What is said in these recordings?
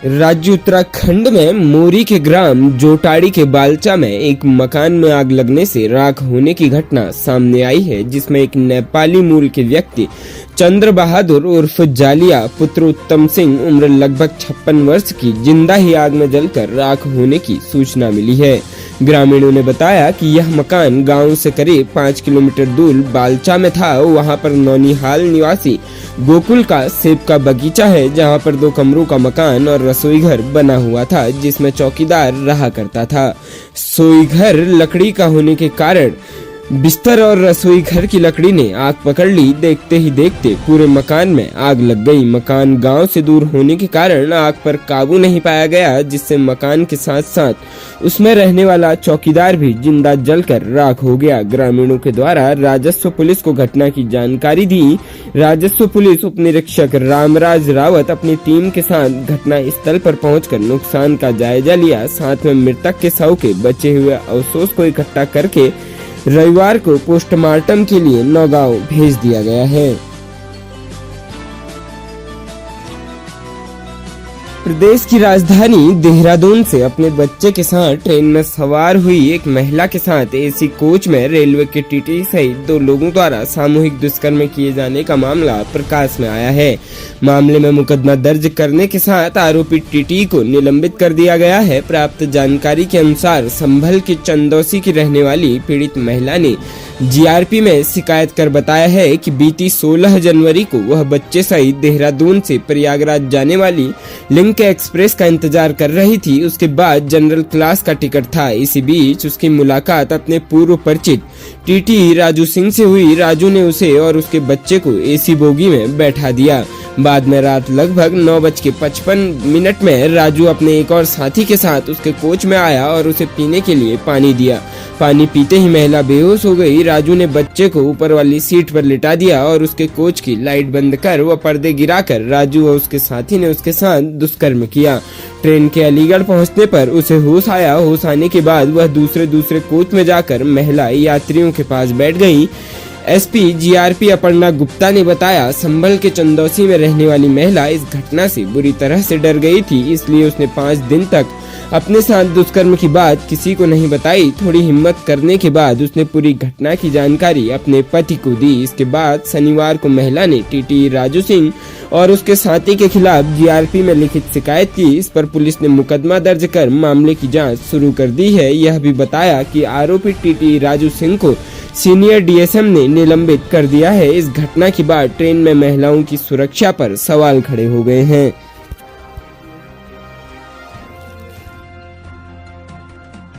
राज्य उत्तराखंड में मोरी के ग्राम जोटाड़ी के बालचा में एक मकान में आग लगने से राख होने की घटना सामने आई है, जिसमें एक नेपाली मूल के व्यक्ति चंद्र बहादुर उर्फ जालिया पुत्र उत्तम सिंह उम्र लगभग 56 वर्ष की जिंदा ही आग में जलकर राख होने की सूचना मिली है। ग्रामीणों ने बताया कि यह मकान गांव से करीब 5 किलोमीटर दूर बालचा में था। वहां पर नौनिहाल निवासी गोकुल का सेब का बगीचा है, जहां पर 2 कमरों का मकान और रसोई घर बना हुआ था, जिसमें चौकीदार रहा करता था। रसोई घर लकड़ी का होने के कारण बिस्तर और रसोई घर की लकड़ी ने आग पकड़ ली। देखते ही देखते पूरे मकान में आग लग गई। मकान गांव से दूर होने के कारण आग पर काबू नहीं पाया गया, जिससे मकान के साथ साथ उसमें रहने वाला चौकीदार भी जिंदा जलकर राख हो गया। ग्रामीणों के द्वारा राजस्व पुलिस को घटना की जानकारी दी। राजस्व पुलिस उप निरीक्षक रामराज रावत अपनी टीम के साथ घटना स्थल पर पहुंचकर नुकसान का जायजा लिया। साथ में मृतक के शव के बचे हुए अवशेष को इकट्ठा करके रविवार को पोस्टमार्टम के लिए नौगांव भेज दिया गया है। प्रदेश की राजधानी देहरादून से अपने बच्चे के साथ ट्रेन में सवार हुई एक महिला के साथ एसी कोच में रेलवे के टीटी सहित 2 लोगों द्वारा सामूहिक दुष्कर्म किए जाने का मामला प्रकाश में आया है। मामले में मुकदमा दर्ज करने के साथ आरोपी टीटी को निलंबित कर दिया गया है। प्राप्त जानकारी के अनुसार संभल की चंदौसी की रहने वाली पीड़ित महिला ने जीआरपी में शिकायत कर बताया है कि बीती 16 जनवरी को वह बच्चे सहित देहरादून से प्रयागराज जाने वाली लिंक एक्सप्रेस का इंतजार कर रही थी। उसके बाद जनरल क्लास का टिकट था। इसी बीच उसकी मुलाकात अपने पूर्व परिचित टीटी राजू सिंह से हुई। राजू ने उसे और उसके बच्चे को एसी बोगी में बैठा दिया। बाद में रात लगभग 9:55 में राजू अपने एक और साथी के साथ उसके कोच में आया और उसे पीने के लिए पानी दिया। पानी पीते ही महिला बेहोश हो गई। राजू ने बच्चे को ऊपर वाली सीट पर लिटा दिया और उसके कोच की लाइट बंद कर व पर्दे गिराकर राजू और उसके साथी ने उसके साथ दुष्कर्म किया। ट्रेन के अलीगढ़ पहुंचने पर उसे होश आया। होश आने के बाद वह दूसरे कोच में जाकर महिला यात्रियों के पास बैठ गई। एसपी जीआरपी अपर्णा गुप्ता ने बताया, संभल के चंदौसी में रहने वाली महिला इस घटना से बुरी तरह से डर गई थी, इसलिए उसने 5 दिन तक अपने साथ दुष्कर्म की बात किसी को नहीं बताई। थोड़ी हिम्मत करने के बाद उसने पूरी घटना की जानकारी अपने पति को दी। इसके बाद शनिवार को महिला ने टीटी राजू सिंह और उसके साथी के खिलाफ जीआरपी में लिखित शिकायत की। इस पर पुलिस ने मुकदमा दर्ज कर मामले की जांच शुरू कर दी है। यह भी बताया कि आरोपी टीटी राजू सिंह को सीनियर डीएसएम ने निलंबित कर दिया है। इस घटना के बाद ट्रेन में महिलाओं की सुरक्षा पर सवाल खड़े हो गए हैं।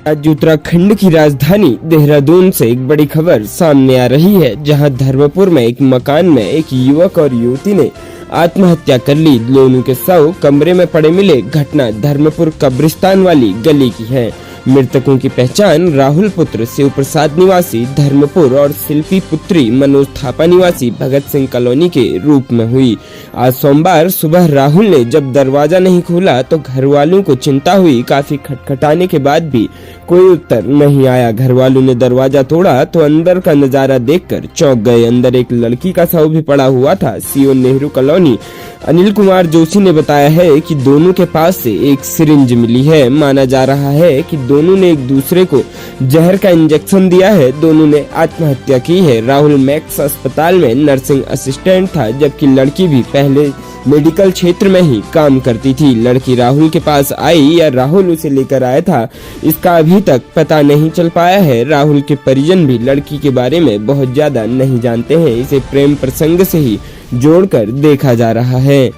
राज्य उत्तराखंड की राजधानी देहरादून से एक बड़ी खबर सामने आ रही है, जहां धर्मपुर में एक मकान में एक युवक और युवती ने आत्महत्या कर ली। दोनों के शव कमरे में पड़े मिले। घटना धर्मपुर कब्रिस्तान वाली गली की है। मृतकों की पहचान राहुल पुत्र शिव प्रसाद निवासी धर्मपुर और शिल्पी पुत्री मनोज थापा निवासी भगत सिंह कॉलोनी के रूप में हुई। आज सोमवार सुबह राहुल ने जब दरवाजा नहीं खोला तो घर वालों को चिंता हुई। काफी खटखटाने के बाद भी कोई उत्तर नहीं आया। घर वालों ने दरवाजा तोड़ा तो अंदर का नजारा देखकर चौंक गए। अंदर एक लड़की का शव भी पड़ा हुआ था। सीओ नेहरू कॉलोनी अनिल कुमार जोशी ने बताया है कि दोनों के पास से एक सिरिंज मिली है। माना जा रहा है कि दोनों ने एक दूसरे को जहर का इंजेक्शन दिया है। दोनों ने आत्महत्या की है। राहुल मैक्स अस्पताल में नर्सिंग असिस्टेंट था, जबकि लड़की भी पहले मेडिकल क्षेत्र में ही काम करती थी। लड़की राहुल के पास आई या राहुल उसे लेकर आया था, इसका अभी तक पता नहीं चल पाया है। राहुल के परिजन भी लड़की के बारे में बहुत ज्यादा नहीं जानते हैं। इसे प्रेम प्रसंग से ही जोड़कर देखा जा रहा है।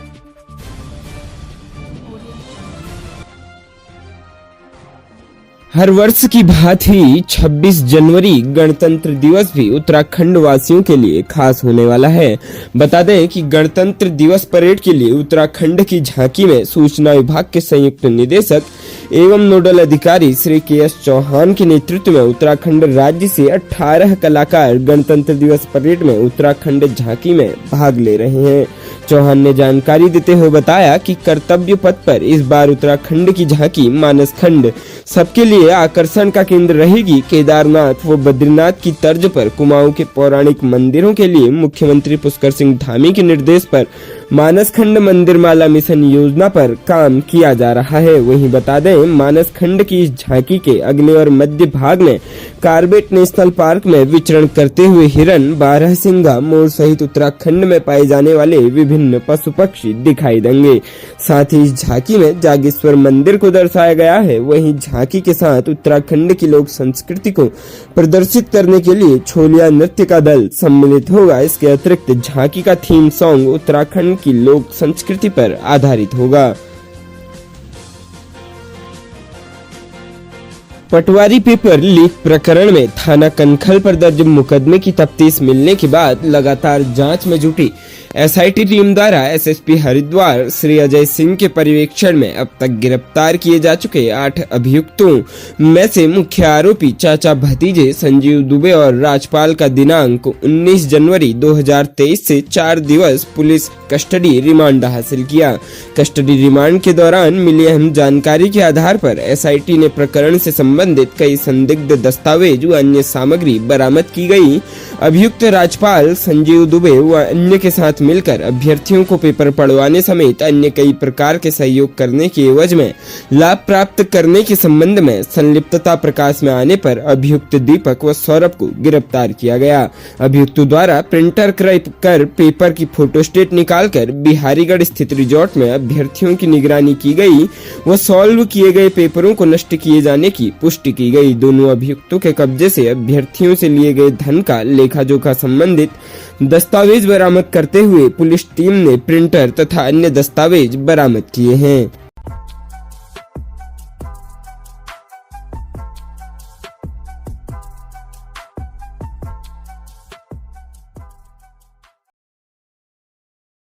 हर वर्ष की भांति 26 जनवरी गणतंत्र दिवस भी उत्तराखंड वासियों के लिए खास होने वाला है। बता दें कि गणतंत्र दिवस परेड के लिए उत्तराखंड की झांकी में सूचना विभाग के संयुक्त निदेशक एवं नोडल अधिकारी श्री के.एस. चौहान के नेतृत्व में उत्तराखंड राज्य से 18 कलाकार गणतंत्र दिवस परेड में उत्तराखंड झांकी में भाग ले रहे हैं। चौहान ने जानकारी देते हुए बताया कि कर्तव्य पथ पर इस बार उत्तराखंड की झांकी मानस खंड सबके लिए आकर्षण का केंद्र रहेगी। केदारनाथ व बद्रीनाथ की तर्ज पर कुमाऊं के पौराणिक मंदिरों के लिए मुख्यमंत्री पुष्कर सिंह धामी के निर्देश पर मानस खंड मंदिर माला मिशन योजना पर काम किया जा रहा है। वहीं बता दें, मानस खंड की इस झांकी के अगले और मध्य भाग में कार्बेट नेशनल पार्क में विचरण करते हुए हिरन, बारहसिंगा, मोर सहित उत्तराखंड में पाए जाने वाले विभिन्न पशु पक्षी दिखाई देंगे। साथ ही इस झांकी में जागेश्वर मंदिर को दर्शाया गया है। वहीं झांकी के साथ उत्तराखंड की लोक संस्कृति को प्रदर्शित करने के लिए छोलिया नृत्य का दल सम्मिलित होगा। इसके अतिरिक्त झांकी का थीम सॉन्ग उत्तराखंड की लोक संस्कृति पर आधारित होगा। पटवारी पेपर लीक प्रकरण में थाना कनखल पर दर्ज मुकदमे की तफ्तीश मिलने के बाद लगातार जांच में जुटी एसआईटी टीम द्वारा एसएसपी हरिद्वार श्री अजय सिंह के पर्यवेक्षण में अब तक गिरफ्तार किए जा चुके 8 अभियुक्तों में से मुख्य आरोपी चाचा भतीजे संजीव दुबे और राजपाल का दिनांक 19 जनवरी 2023 से 4 दिवस पुलिस कस्टडी रिमांड हासिल किया। कस्टडी रिमांड के दौरान मिली अहम जानकारी के आधार पर एसआईटी ने प्रकरण से संबंधित कई संदिग्ध दस्तावेज व अन्य सामग्री बरामद की गई। अभियुक्त राजपाल, संजीव दुबे व अन्य के साथ मिलकर अभ्यर्थियों को पेपर पढ़वाने समेत अन्य कई प्रकार के सहयोग करने के एवज में लाभ प्राप्त करने के संबंध में संलिप्तता प्रकाश में आने पर अभियुक्त दीपक व सौरभ को गिरफ्तार किया गया। अभियुक्तों द्वारा प्रिंटर क्रय कर पेपर की फोटोस्टेट निकालकर बिहारीगढ़ स्थित रिजॉर्ट में अभ्यर्थियों की निगरानी की गई व सॉल्व किए गए पेपरों को नष्ट किए जाने की पुष्टि की गई। दोनों अभियुक्तों के कब्जे से अभ्यर्थियों से लिए गए धन का लेखा जोखा संबंधित दस्तावेज बरामद करते हुए पुलिस टीम ने प्रिंटर तथा अन्य दस्तावेज बरामद किए हैं।